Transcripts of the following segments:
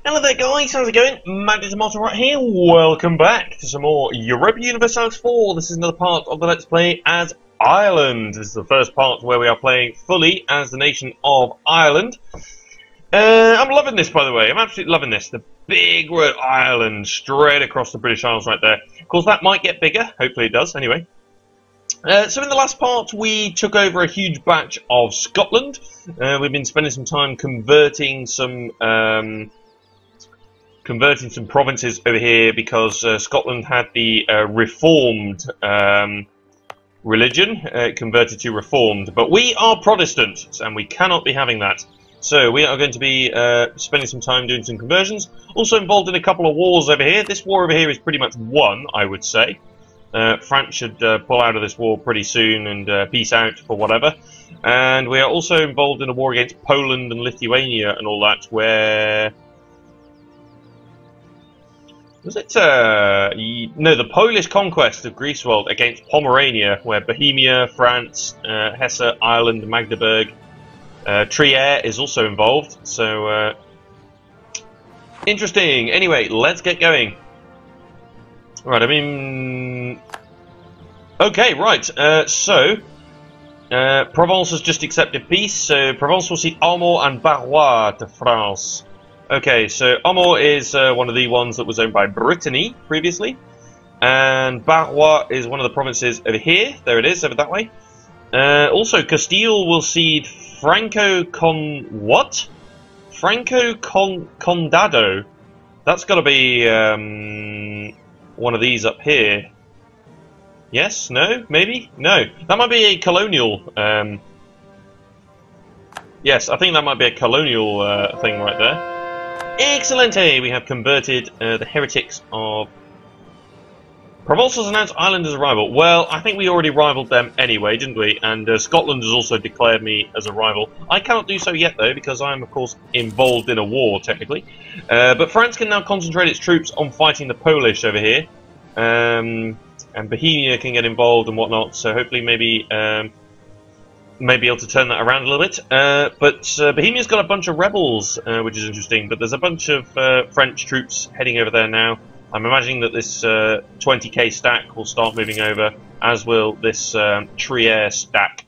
Hello there guys, how's it going? Magnet Tomato right here, welcome back to some more Europa Universalis IV. This is another part of the Let's Play as Ireland. This is the first part where we are playing fully as the nation of Ireland. I'm loving this, by the way, I'm absolutely loving this. The big word Ireland straight across the British Isles right there. Of course that might get bigger, hopefully it does, anyway. So in the last part we took over a huge batch of Scotland. We've been spending some time converting some provinces over here because Scotland had the Reformed religion, converted to Reformed, but we are Protestants and we cannot be having that. So we are going to be spending some time doing some conversions. Also involved in a couple of wars over here. This war over here is pretty much won, I would say. France should pull out of this war pretty soon and peace out for whatever. And we are also involved in a war against Poland and Lithuania and all that, where... Was it, no, the Polish conquest of Greifswald against Pomerania, where Bohemia, France, Hesse, Ireland, Magdeburg, Trier is also involved, so, interesting. Anyway, let's get going. Right, I mean... Okay, right, Provence has just accepted peace, so Provence will cede Armor and Barrois to France. Okay, so Armor is one of the ones that was owned by Brittany previously, and Barrois is one of the provinces over here. There it is, over that way. Also, Castile will cede Condado. That's got to be one of these up here. Yes? No? Maybe? No. That might be a colonial. Yes, I think that might be a colonial thing right there. Excellente! We have converted the heretics of... Provence has announced Ireland as a rival. Well, I think we already rivaled them anyway, didn't we? And Scotland has also declared me as a rival. I cannot do so yet, though, because I am, of course, involved in a war, technically. But France can now concentrate its troops on fighting the Polish over here. And Bohemia can get involved and whatnot, so hopefully maybe... may be able to turn that around a little bit, but Bohemia's got a bunch of rebels, which is interesting, but there's a bunch of French troops heading over there now. I'm imagining that this 20k stack will start moving over, as will this Trier stack.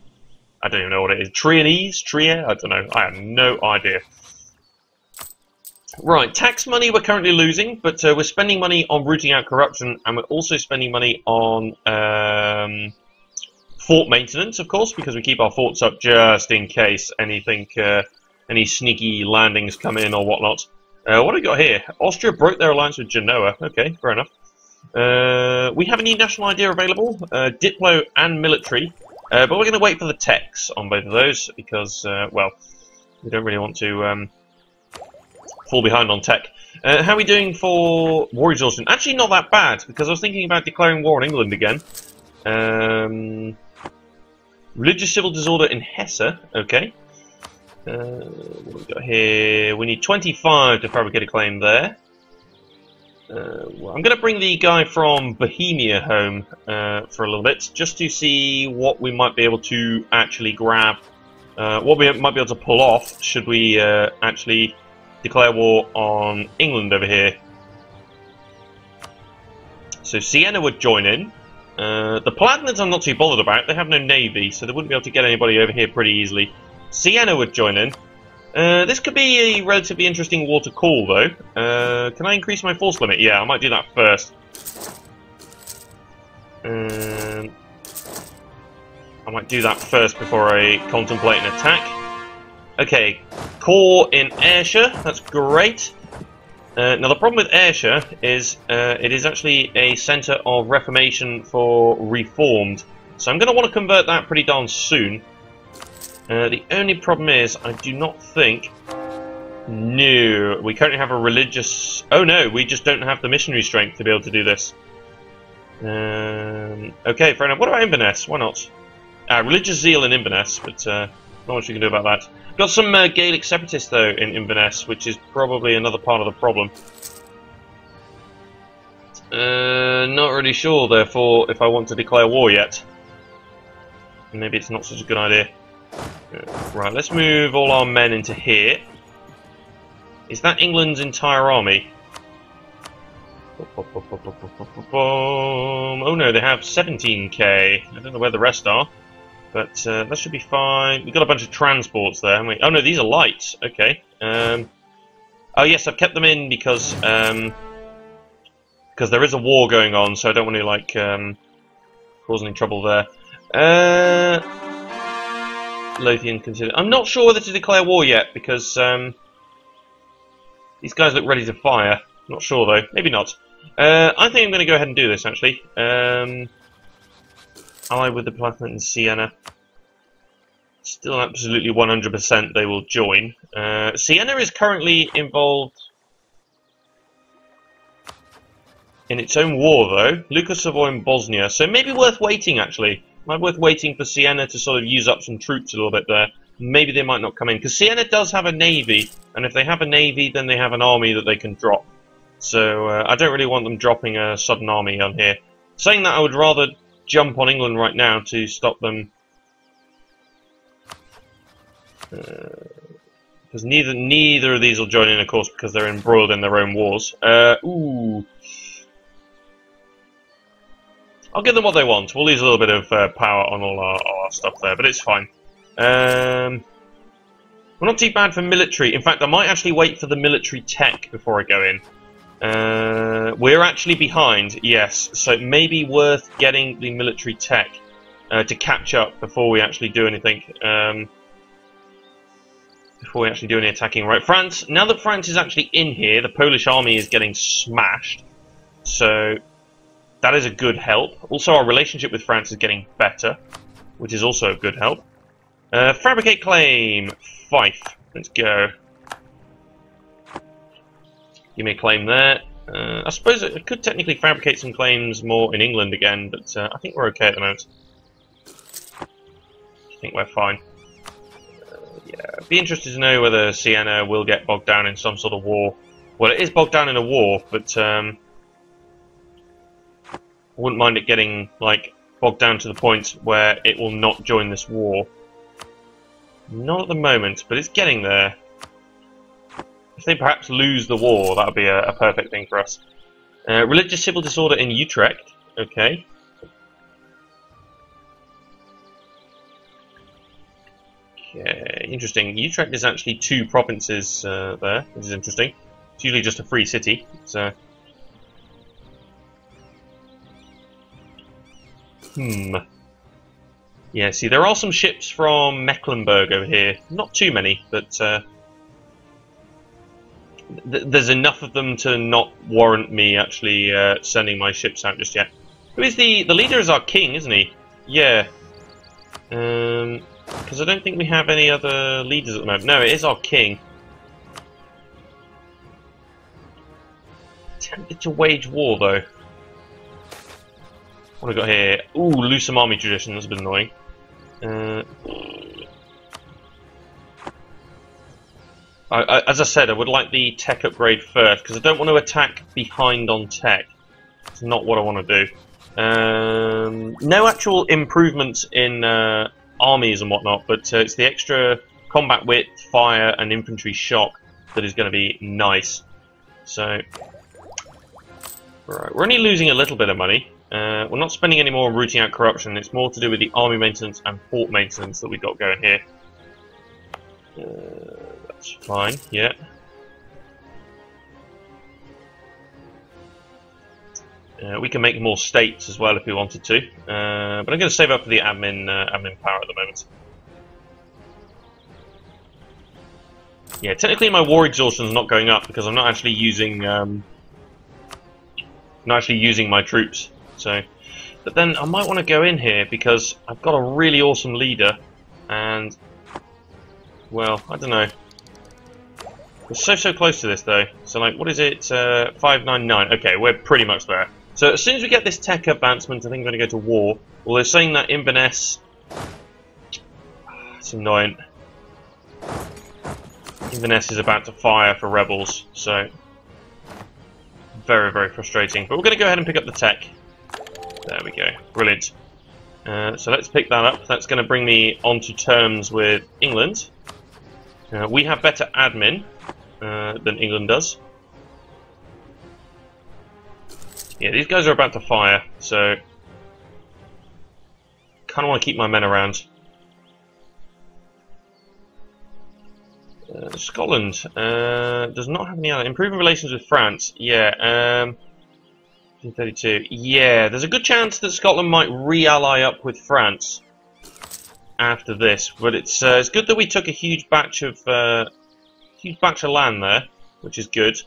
I don't even know what it is. Trier? I don't know. I have no idea. Right, tax money we're currently losing, but we're spending money on rooting out corruption, and we're also spending money on... fort maintenance, of course, because we keep our forts up just in case anything, any sneaky landings come in or whatnot. What do we got here? Austria broke their alliance with Genoa. Okay, fair enough. We have a new national idea available, Diplo and military, but we're going to wait for the techs on both of those because, well, we don't really want to fall behind on tech. How are we doing for war exhaustion? Actually, not that bad, because I was thinking about declaring war on England again. Religious civil disorder in Hesse, okay. What have we got here? We need 25 to fabricate a claim there. Well, I'm going to bring the guy from Bohemia home for a little bit, just to see what we might be able to actually grab, what we might be able to pull off should we actually declare war on England over here. So Siena would join in. The Palatinates I'm not too bothered about. They have no navy, so they wouldn't be able to get anybody over here pretty easily. Siena would join in. This could be a relatively interesting war to call, though. Can I increase my force limit? Yeah, I might do that first. I might do that first before I contemplate an attack. Okay, corps in Ayrshire. That's great. Now the problem with Ayrshire is it is actually a centre of reformation for Reformed, so I'm going to want to convert that pretty darn soon. The only problem is I do not think... No, we currently have a religious... Oh no, we just don't have the missionary strength to be able to do this. Okay, fair enough. What about Inverness? Why not? Religious zeal in Inverness, but not much we can do about that. Got some Gaelic separatists, though, in Inverness, which is probably another part of the problem. Not really sure, therefore, if I want to declare war yet. Maybe it's not such a good idea. Right, let's move all our men into here. Is that England's entire army? Oh no, they have 17k. I don't know where the rest are, but that should be fine. We've got a bunch of transports there, haven't we? Oh no, these are lights. Okay. Oh yes, I've kept them in because there is a war going on, so I don't want to like cause any trouble there. Lothian consider. I'm not sure whether to declare war yet because these guys look ready to fire. Not sure though. Maybe not. I think I'm going to go ahead and do this actually. Ally with the Palatinate in Siena. Still absolutely 100% they will join. Siena is currently involved in its own war though. Lucas Savoy in Bosnia. So maybe worth waiting actually. Might be worth waiting for Siena to sort of use up some troops a little bit there. Maybe they might not come in. Because Siena does have a navy. And if they have a navy, then they have an army that they can drop. So I don't really want them dropping a sudden army on here. Saying that, I would rather jump on England right now to stop them. Because neither of these will join in, of course, because they're embroiled in their own wars. Ooh. I'll give them what they want. We'll lose a little bit of power on all our stuff there, but it's fine. We're not too bad for military. In fact, I might actually wait for the military tech before I go in. We're actually behind, yes, so it may be worth getting the military tech to catch up before we actually do anything. Before we actually do any attacking. Right, France. Now that France is actually in here, the Polish army is getting smashed. So that is a good help. Also, our relationship with France is getting better, which is also a good help. Fabricate claim. Fife. Let's go. Give me a claim there. I suppose I could technically fabricate some claims more in England again, but I think we're okay at the moment. I think we're fine. Yeah, I'd be interested to know whether Siena will get bogged down in some sort of war. Well, it is bogged down in a war, but I wouldn't mind it getting like bogged down to the point where it will not join this war. Not at the moment, but it's getting there. If they perhaps lose the war, that would be a perfect thing for us. Religious civil disorder in Utrecht. Okay. Okay, interesting. Utrecht is actually 2 provinces there, which is interesting. It's usually just a free city. So. Yeah, see, there are some ships from Mecklenburg over here. Not too many, but there's enough of them to not warrant me actually sending my ships out just yet. Who is the leader? Is our king, isn't he? Yeah. Because I don't think we have any other leaders at the moment. No, it is our king. Tempted to wage war, though. What have we got here? Ooh, lose some army tradition. That's a bit annoying. As I said, I would like the tech upgrade first, because I don't want to attack behind on tech. It's not what I want to do. No actual improvements in armies and whatnot, but it's the extra combat width, fire, and infantry shock that is going to be nice. So, right, we're only losing a little bit of money. We're not spending any more on rooting out corruption. It's more to do with the army maintenance and fort maintenance that we've got going here. That's fine, yeah. We can make more states as well if we wanted to, but I'm going to save up for the admin power at the moment. Yeah, technically my war exhaustion is not going up because I'm not actually using my troops. So, but then I might want to go in here because I've got a really awesome leader, and well, I don't know. We're so close to this though. So like, what is it? 599. Okay, we're pretty much there. So as soon as we get this tech advancement, I think I'm going to go to war. Well, they're saying that Inverness... It's annoying. Inverness is about to fire for rebels, so... Very frustrating. But we're going to go ahead and pick up the tech. There we go. Brilliant. So let's pick that up. That's going to bring me onto terms with England. We have better admin. than England does. Yeah, these guys are about to fire, so kind of want to keep my men around. Scotland does not have any other improving relations with France. Yeah, 1932. Yeah, there's a good chance that Scotland might re-ally up with France after this, but it's good that we took a huge batch of land there, which is good.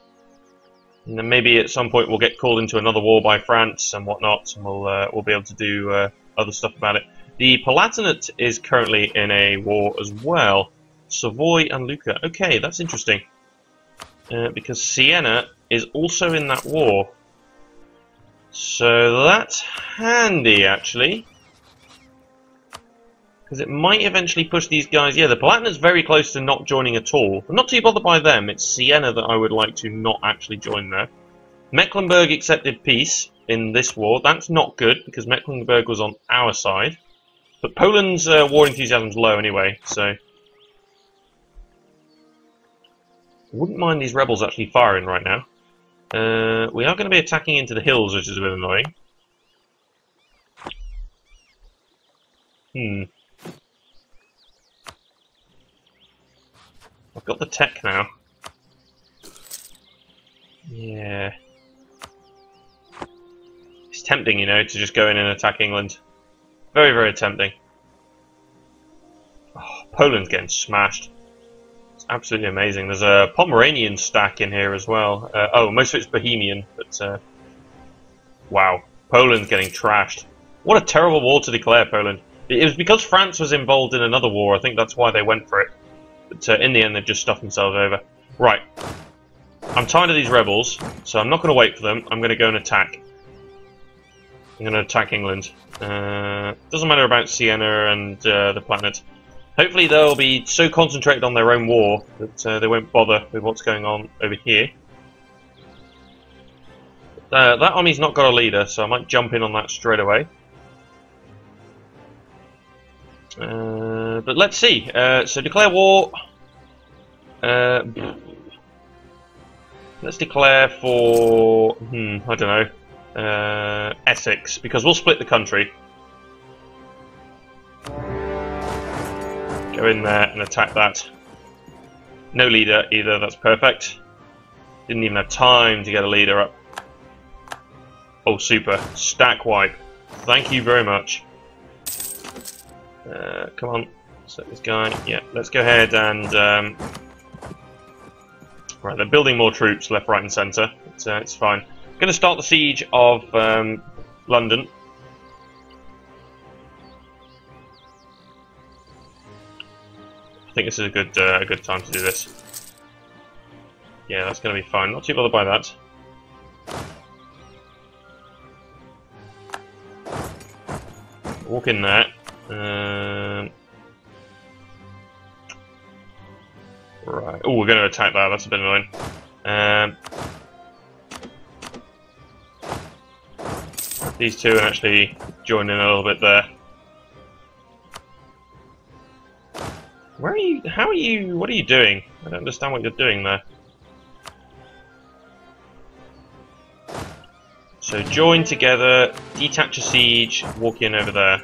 And then maybe at some point we'll get called into another war by France and whatnot, and we'll be able to do other stuff about it. The Palatinate is currently in a war as well. Savoy and Lucca. Okay, that's interesting. Because Siena is also in that war. So that's handy, actually. Because it might eventually push these guys... Yeah, the Palatinate's very close to not joining at all. I'm not too bothered by them. It's Siena that I would like to not actually join there. Mecklenburg accepted peace in this war. That's not good, because Mecklenburg was on our side. But Poland's war enthusiasm's low anyway, so... Wouldn't mind these rebels actually firing right now. We are going to be attacking into the hills, which is a bit annoying. I've got the tech now. Yeah. It's tempting, you know, to just go in and attack England. Very, very tempting. Oh, Poland's getting smashed. It's absolutely amazing. There's a Pomeranian stack in here as well. Oh, most of it's Bohemian, but wow. Poland's getting trashed. What a terrible war to declare, Poland. It was because France was involved in another war. I think that's why they went for it. But in the end, they've just stuffed themselves over. Right. I'm tired of these rebels, so I'm not going to wait for them. I'm going to go and attack. I'm going to attack England. Doesn't matter about Siena and the planet. Hopefully they'll be so concentrated on their own war that they won't bother with what's going on over here. That army's not got a leader, so I might jump in on that straight away. But let's see. So declare war. Let's declare for... I don't know. Essex, because we'll split the country. Go in there and attack that. No leader either, that's perfect. Didn't even have time to get a leader up. Oh, super. Stack wipe. Thank you very much. Come on. Set this guy. Yeah, let's go ahead and... Right, they're building more troops left, right and centre. It's fine. I'm going to start the siege of London. I think this is a good time to do this. Yeah, that's going to be fine. Not too bothered by that. Walk in there. Right. Oh, we're going to attack that. That's a bit annoying. These two are actually join in a little bit there. Where are you? How are you? What are you doing? I don't understand what you're doing there. So join together, detach a siege, walk in over there.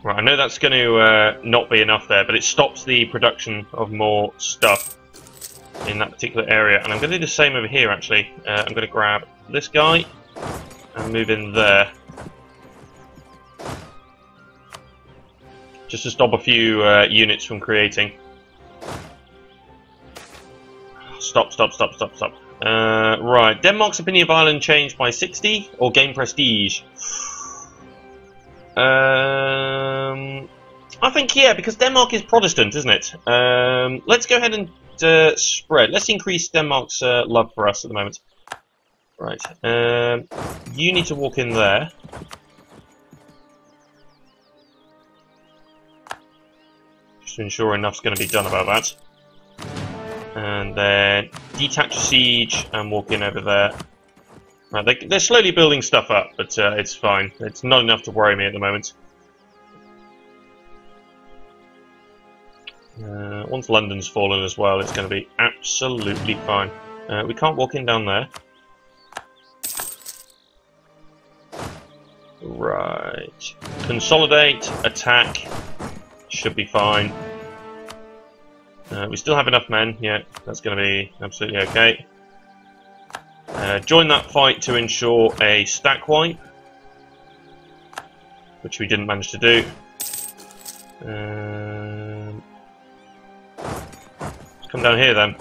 Right, I know that's going to not be enough there, but it stops the production of more stuff in that particular area. And I'm going to do the same over here, actually. I'm going to grab this guy and move in there. Just to stop a few units from creating. Stop. Right, Denmark's opinion of Ireland changed by 60 or gain prestige? I think, yeah, because Denmark is Protestant, isn't it? Let's go ahead and spread. Let's increase Denmark's love for us at the moment. Right, you need to walk in there. Just to ensure enough's going to be done about that. And then detach a siege and walk in over there. Right, they're slowly building stuff up, but it's fine. It's not enough to worry me at the moment. Once London's fallen as well, it's going to be absolutely fine. We can't walk in down there. Right. Consolidate, attack. Should be fine. We still have enough men. Yeah, that's going to be absolutely okay. Join that fight to ensure a stack wipe, which we didn't manage to do. Come down here then.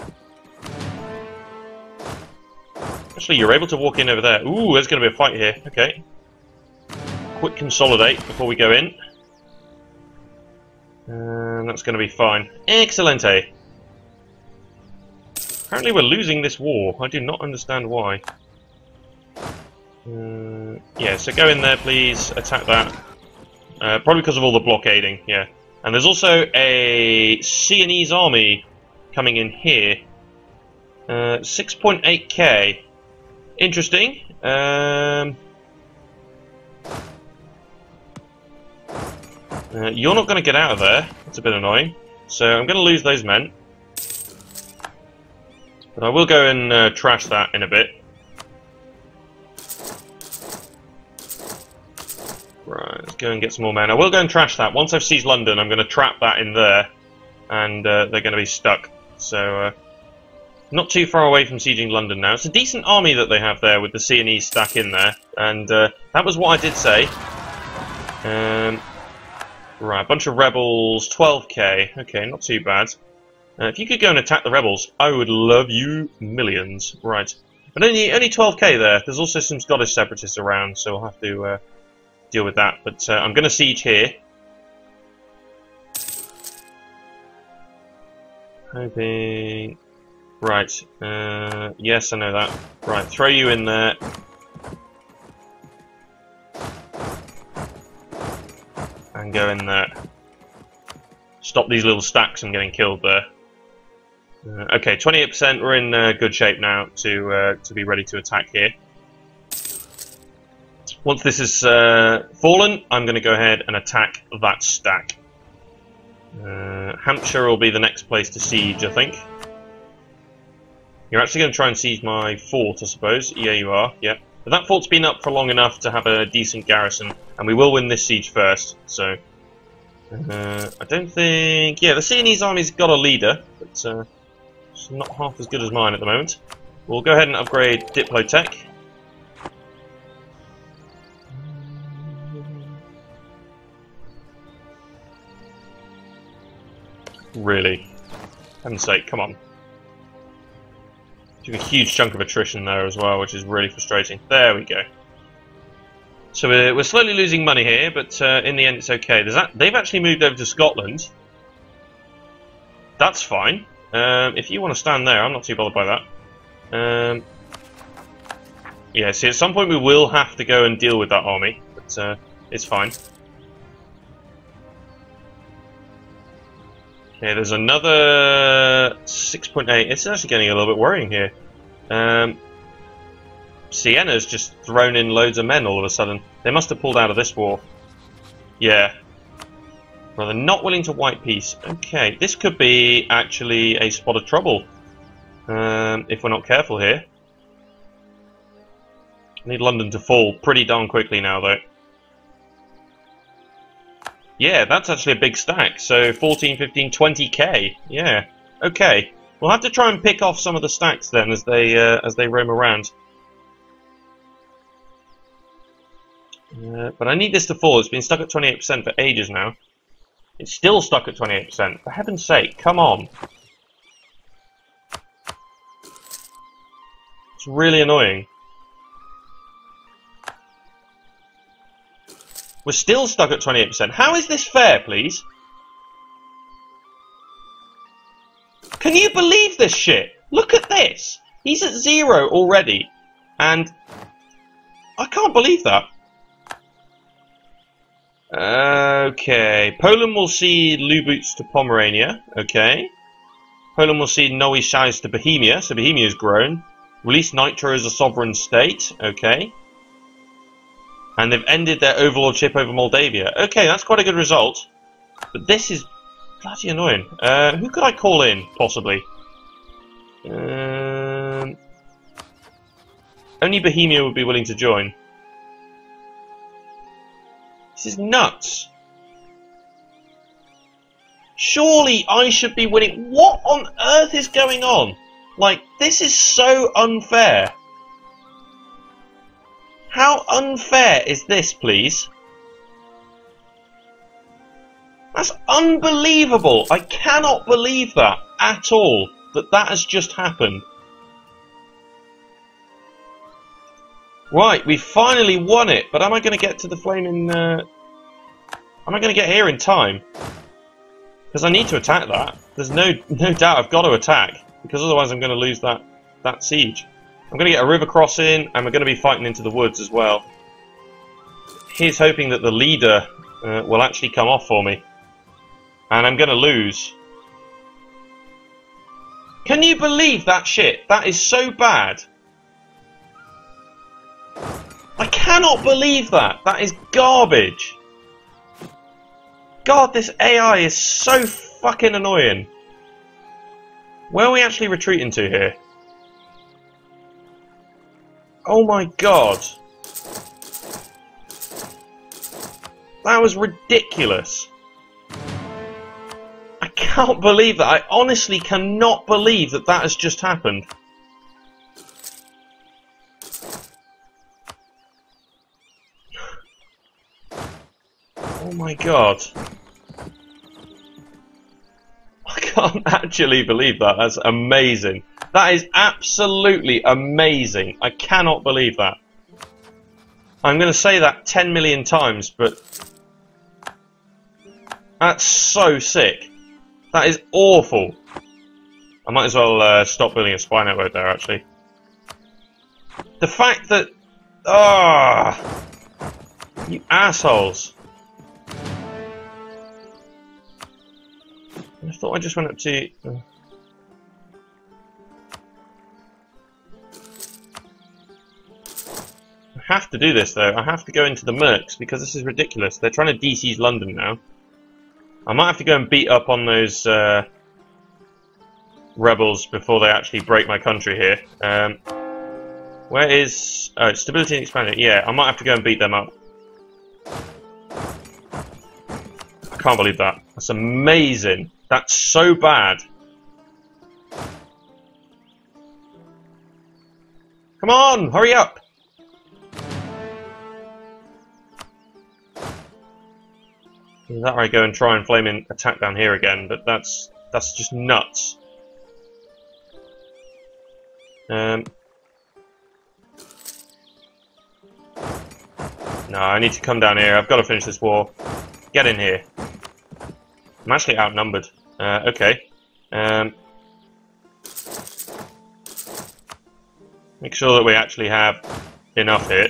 Actually, you're able to walk in over there. Ooh, there's going to be a fight here. Okay. Quick consolidate before we go in. And that's going to be fine. Excellente. Apparently we're losing this war. I do not understand why. Yeah, so go in there, please. Attack that. Probably because of all the blockading, yeah. And there's also a Sienese army coming in here. 6.8k. Interesting. You're not going to get out of there. It's a bit annoying. So I'm going to lose those men. But I will go and trash that in a bit. Right, let's go and get some more men. I will go and trash that. Once I've seized London, I'm going to trap that in there. And they're going to be stuck. So, not too far away from sieging London now. It's a decent army that they have there with the Sienese stack in there. And that was what I did say. Right, a bunch of rebels, 12k. Okay, not too bad. If you could go and attack the rebels, I would love you millions. Right. But only 12k there. There's also some Scottish separatists around, so I'll have to deal with that. But I'm going to siege here. Hoping... Right. Yes, I know that. Right, throw you in there. And go in there. Stop these little stacks from getting killed there. Okay, 28%. We're in good shape now to be ready to attack here. Once this is fallen, I'm going to go ahead and attack that stack. Hampshire will be the next place to siege, I think. You're actually going to try and siege my fort, I suppose. Yeah, you are. Yeah. But that fort's been up for long enough to have a decent garrison, and we will win this siege first, so... I don't think... Yeah, the Sienese army's got a leader, but it's not half as good as mine at the moment. We'll go ahead and upgrade Diplotech. Really? Heaven's sake, come on. Doing a huge chunk of attrition there as well, which is really frustrating. There we go. So we're slowly losing money here, but in the end it's okay. They've actually moved over to Scotland. That's fine. If you want to stand there, I'm not too bothered by that. Yeah, see, at some point we will have to go and deal with that army, but it's fine. Okay, there's another 6.8. It's actually getting a little bit worrying here. Siena's just thrown in loads of men all of a sudden. They must have pulled out of this war. Yeah. Well, they're not willing to wipe peace. Okay, this could be actually a spot of trouble. If we're not careful here. I need London to fall pretty darn quickly now, though. Yeah, that's actually a big stack. So 14, 15, 20k. Yeah. Okay. We'll have to try and pick off some of the stacks then as they roam around. But I need this to fall. It's been stuck at 28% for ages now. It's still stuck at 28%. For heaven's sake, come on. It's really annoying. We're still stuck at 28%. How is this fair, please? Can you believe this shit? Look at this. He's at 0 already. And I can't believe that. Okay. Poland will cede Lubutz to Pomerania. Okay. Poland will cede Nowy Sącz to Bohemia. So Bohemia's grown. Release Nitro as a sovereign state. Okay. And they've ended their overlordship over Moldavia. Okay, that's quite a good result. But this is Bloody annoying. Who could I call in, possibly? Only Bohemia would be willing to join. This is nuts. Surely I should be winning. What on earth is going on? Like, this is so unfair. How unfair is this, please? That's unbelievable. I cannot believe that at all. That has just happened. Right, we finally won it. But am I going to get to the flaming... Am I going to get here in time? Because I need to attack that. There's no doubt I've got to attack. Because otherwise I'm going to lose that siege. I'm going to get a river crossing, and we're going to be fighting into the woods as well. Here's hoping that the leader will actually come off for me. And I'm going to lose. Can you believe that shit? That is so bad. I cannot believe that. That is garbage. God, this AI is so fucking annoying. Where are we actually retreating to here? Oh my god. That was ridiculous. I can't believe that. I honestly cannot believe that that has just happened. Oh my god. I can't actually believe that. That's amazing. That is absolutely amazing. I cannot believe that. I'm going to say that 10 million times, but that's so sick. That is awful. I might as well stop building a spy network there, actually. The fact that... Ah, you assholes. I thought I just went up to... I have to do this, though. I have to go into the Mercs, because this is ridiculous. They're trying to de-siege London now. I might have to go and beat up on those rebels before they actually break my country here. Where is... Oh, stability and expansion. Yeah, I might have to go and beat them up. I can't believe that. That's amazing. That's so bad. Come on, hurry up. That I go and try and flaming attack down here again, but that's just nuts. No, I need to come down here. I've got to finish this war. Get in here. I'm actually outnumbered. Okay. Make sure that we actually have enough here.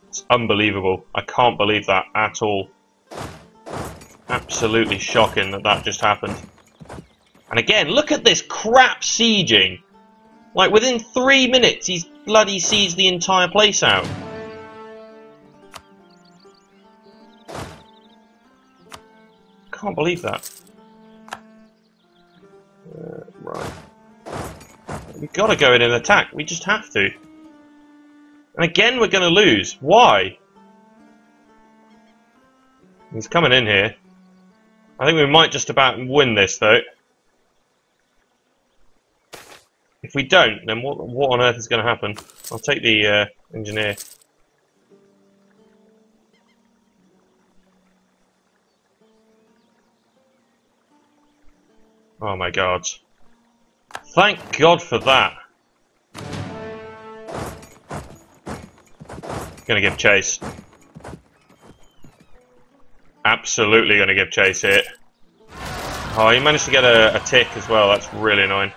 It's unbelievable. I can't believe that at all. Absolutely shocking that that just happened. And again, look at this crap sieging. Like, within 3 minutes, he's bloody sieged the entire place out. Can't believe that. Right. We've got to go in and attack. We just have to. And again, we're going to lose. Why? He's coming in here. I think we might just about win this, though. If we don't, then what on earth is going to happen? I'll take the engineer. Oh my god. Thank God for that. Gonna give chase. Absolutely gonna give chase here. Oh, he managed to get a tick as well. That's really annoying.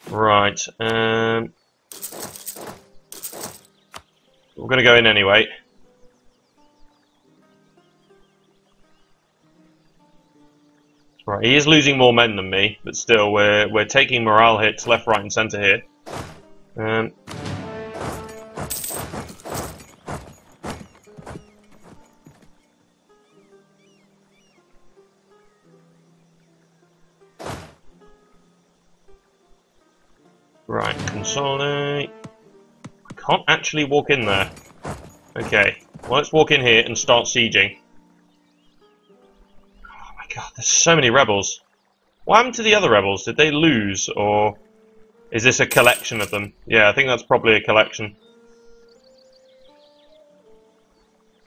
Right. We're gonna go in anyway. Right, he is losing more men than me, but still, we're taking morale hits left, right, and centre here. Right, consolidate. I can't actually walk in there. Okay, well, let's walk in here and start sieging. Oh my god, there's so many rebels. What happened to the other rebels? Did they lose, or is this a collection of them? Yeah, I think that's probably a collection.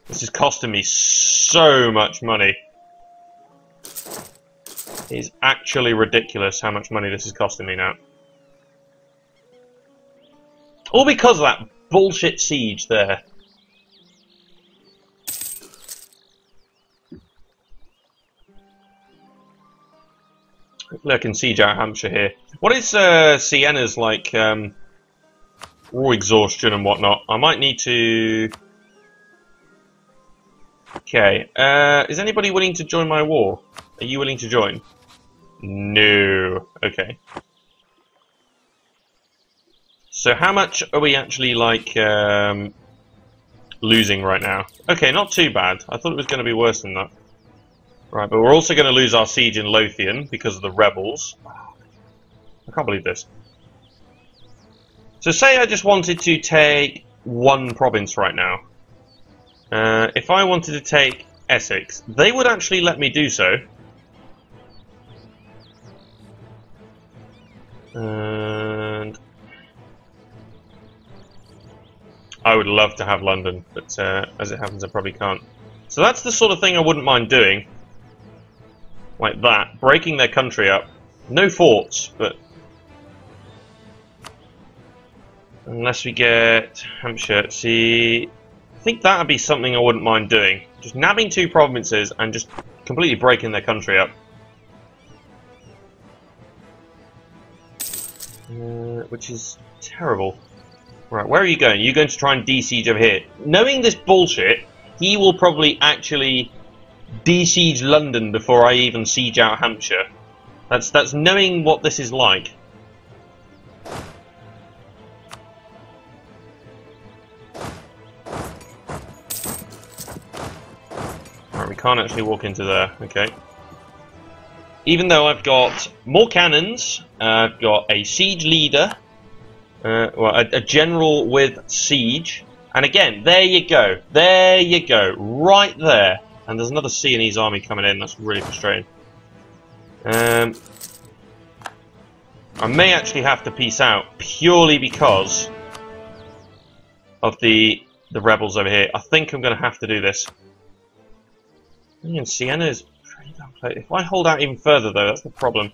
This is costing me so much money. It is actually ridiculous how much money this is costing me now. All because of that bullshit siege there. Hopefully I can siege out Hampshire here. What is Siena's like war exhaustion and whatnot? I might need to... Okay, is anybody willing to join my war? Are you willing to join? No. Okay. So how much are we actually like losing right now? Okay, not too bad. I thought it was going to be worse than that. Right, but we're also going to lose our siege in Lothian because of the rebels. I can't believe this. So say I just wanted to take one province right now. If I wanted to take Essex, they would actually let me do so. And I would love to have London, but as it happens I probably can't. So that's the sort of thing I wouldn't mind doing. Like that, breaking their country up. No forts, but... Unless we get Hampshire. See, I think that would be something I wouldn't mind doing. Just nabbing two provinces and just completely breaking their country up. Which is terrible. Right, where are you going? You're going to try and de-siege over here. Knowing this bullshit, he will probably actually de-siege London before I even siege out Hampshire. That's knowing what this is like. Right, we can't actually walk into there. Okay. Even though I've got more cannons, I've got a siege leader, well, a general with siege, and again, there you go, right there. And there's another Sienese army coming in. That's really frustrating. I may actually have to peace out purely because of the rebels over here. I think I'm going to have to do this. And Siena is pretty damn close. If I hold out even further, though, that's the problem.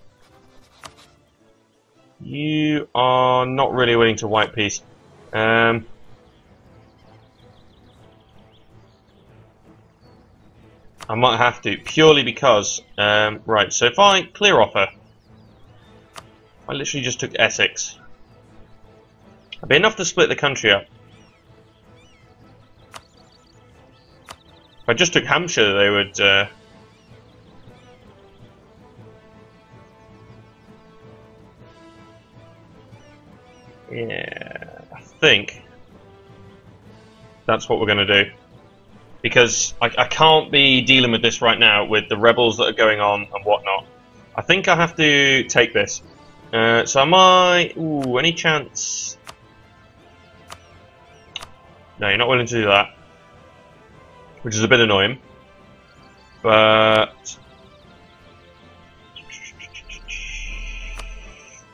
You are not really willing to white peace. I might have to, purely because, right, so if I clear offer, I literally just took Essex. That'd be enough to split the country up. If I just took Hampshire, they would, yeah, I think that's what we're going to do. Because I can't be dealing with this right now with the rebels that are going on and whatnot. I think I have to take this. So am I... Ooh, any chance... No, you're not willing to do that. Which is a bit annoying. But...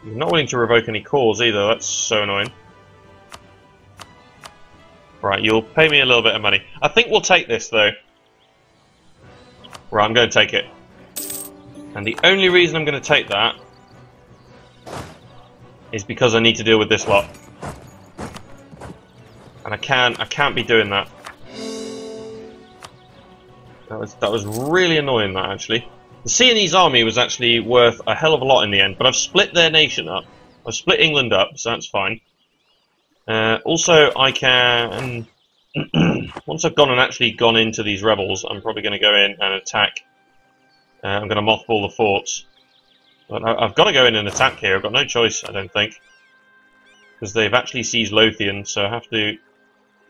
You're not willing to revoke any cores either, that's so annoying. Right, you'll pay me a little bit of money. I think we'll take this, though. Right, I'm going to take it. And the only reason I'm going to take that is because I need to deal with this lot. And I can't be doing that. That was really annoying, that, actually. The Sienese army was actually worth a hell of a lot in the end, but I've split their nation up. I've split England up, so that's fine. Also, I can... Once I've gone and actually gone into these rebels, I'm probably going to go in and attack. I'm going to mothball the forts. But I've got to go in and attack here. I've got no choice, I don't think. Because they've actually seized Lothian, so I have to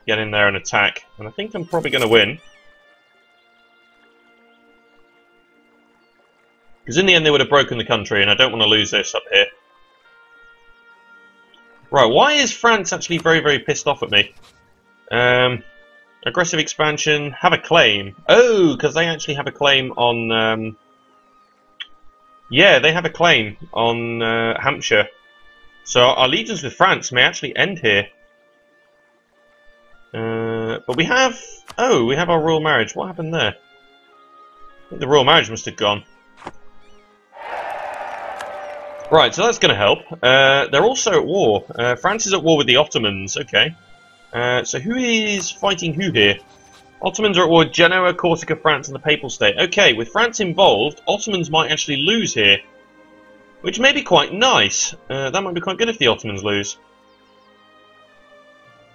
get in there and attack. And I think I'm probably going to win. Because in the end they would have broken the country, and I don't want to lose this up here. Right, why is France actually very, very pissed off at me? Aggressive expansion, have a claim. Oh, because they actually have a claim on... yeah, they have a claim on Hampshire. So our allegiance with France may actually end here. But we have... Oh, we have our royal marriage. What happened there? I think the royal marriage must have gone. Right, so that's going to help. They're also at war. France is at war with the Ottomans. Okay. So who is fighting who here? Ottomans are at war with Genoa, Corsica, France, and the Papal State. Okay, with France involved, Ottomans might actually lose here. Which may be quite nice. That might be quite good if the Ottomans lose.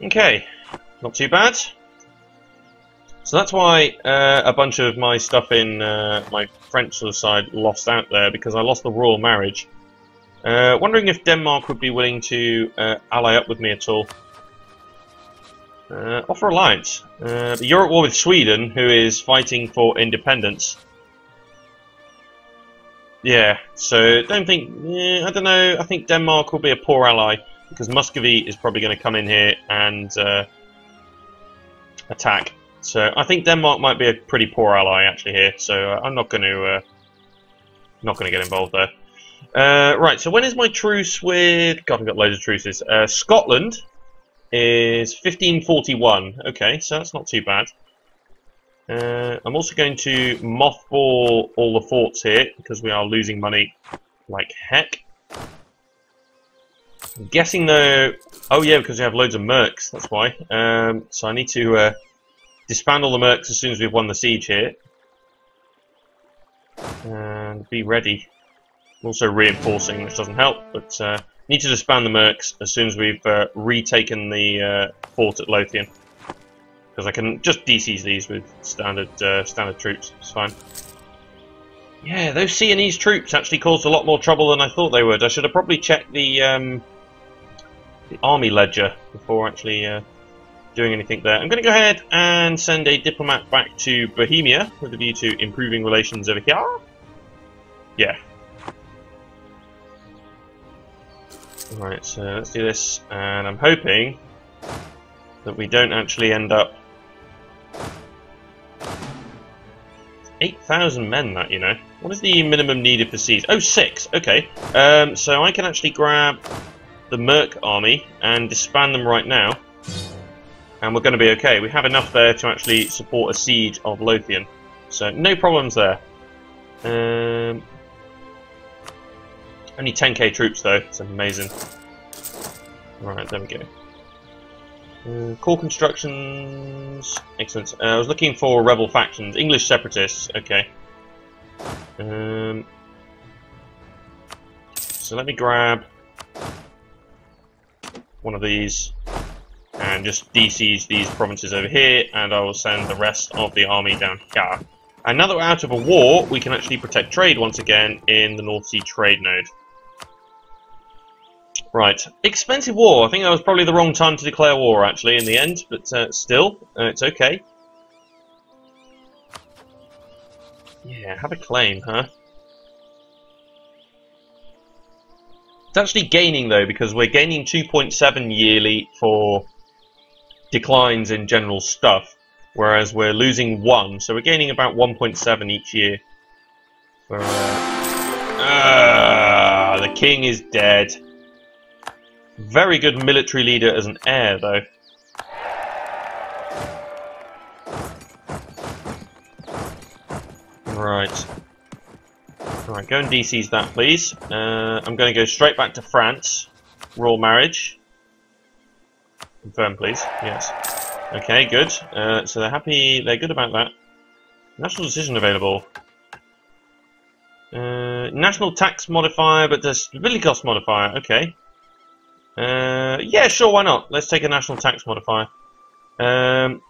Okay, not too bad. So that's why a bunch of my stuff in my French sort of side lost out there, because I lost the royal marriage. Wondering if Denmark would be willing to ally up with me at all. Offer alliance. You're at war with Sweden, who is fighting for independence. Yeah, so don't think... I don't know, I think Denmark will be a poor ally, because Muscovy is probably going to come in here and attack. So I think Denmark might be a pretty poor ally actually here, so I'm not going to get involved there. Right, so when is my truce with... God, I've got loads of truces. Scotland is 1541. Okay, so that's not too bad. I'm also going to mothball all the forts here, because we are losing money like heck. I'm guessing though... Oh yeah, because we have loads of mercs, that's why. So I need to disband all the mercs as soon as we've won the siege here. And be ready. Also reinforcing, which doesn't help, but need to disband the mercs as soon as we've retaken the fort at Lothian. Because I can just DCs these with standard troops, it's fine. Yeah, those Sienese troops actually caused a lot more trouble than I thought they would. I should have probably checked the army ledger before actually doing anything there. I'm going to go ahead and send a diplomat back to Bohemia with a view to improving relations over here. Yeah. Alright, so let's do this, and I'm hoping that we don't actually end up... 8,000 men, that, you know. What is the minimum needed for siege? Oh, 6, okay. So I can actually grab the Merc army and disband them right now. And we're going to be okay. We have enough there to actually support a siege of Lothian. So, no problems there. Only 10k troops though, it's amazing. Right, there we go. Core constructions, excellent. I was looking for rebel factions, English separatists, okay. So let me grab one of these and just DCs these provinces over here, and I will send the rest of the army down here. And now that we're out of a war, we can actually protect trade once again in the North Sea trade node. Right, expensive war. I think that was probably the wrong time to declare war, actually, in the end, but still, it's okay. Yeah, have a claim, huh? It's actually gaining, though, because we're gaining 2.7 yearly for declines in general stuff, whereas we're losing 1, so we're gaining about 1.7 each year. For, the king is dead. Very good military leader as an heir, though. Right. Right, go and DC's that, please. I'm going to go straight back to France. Royal marriage. Confirm, please. Yes. Okay, good. So they're happy. They're good about that. National decision available. National tax modifier, but there's stability cost modifier. Okay. Yeah, sure, why not? Let's take a national tax modifier. I'm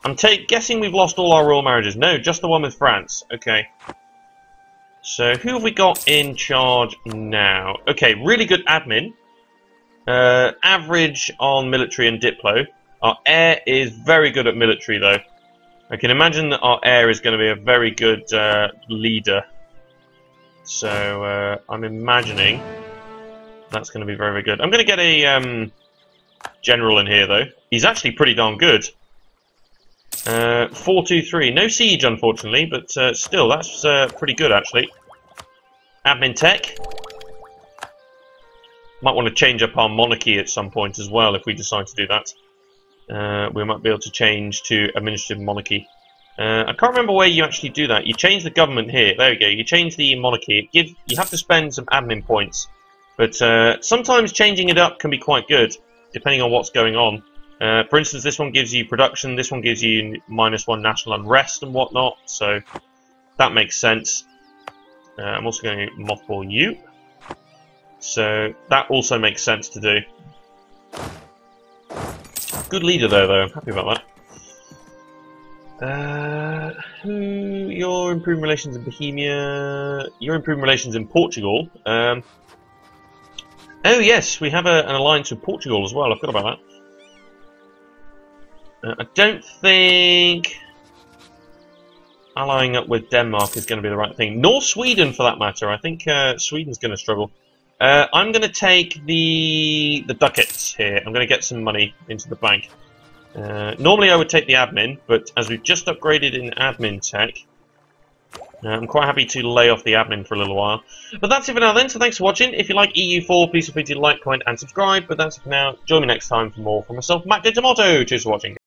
guessing we've lost all our royal marriages. No, just the one with France. Okay. So, who have we got in charge now? Okay, really good admin. Average on military and diplo. Our heir is very good at military, though. I can imagine that our heir is going to be a very good leader. So, I'm imagining that's going to be very, very good. I'm going to get a general in here, though. He's actually pretty darn good. 423. No siege, unfortunately, but still, that's pretty good, actually. Admin tech. Might want to change up our monarchy at some point as well, if we decide to do that. We might be able to change to administrative monarchy. I can't remember where you actually do that. You change the government here. There we go. You change the monarchy. You have to spend some admin points. But sometimes changing it up can be quite good, depending on what's going on. For instance, this one gives you production. This one gives you -1 national unrest and whatnot. So that makes sense. I'm also going to mothball you. So that also makes sense to do. Good leader there, though. I'm happy about that. You're improving relations in Bohemia. You're improving relations in Portugal. Oh yes, we have an alliance with Portugal as well. I forgot about that. I don't think allying up with Denmark is going to be the right thing. Nor Sweden, for that matter. I think Sweden's going to struggle. I'm going to take the ducats here. I'm going to get some money into the bank. Normally I would take the admin, but as we've just upgraded in admin tech, I'm quite happy to lay off the admin for a little while. But that's it for now then, so thanks for watching. If you like EU4, please feel free to like, comment and subscribe. But that's it for now. Join me next time for more from myself, Mac the Tomato. Cheers for watching.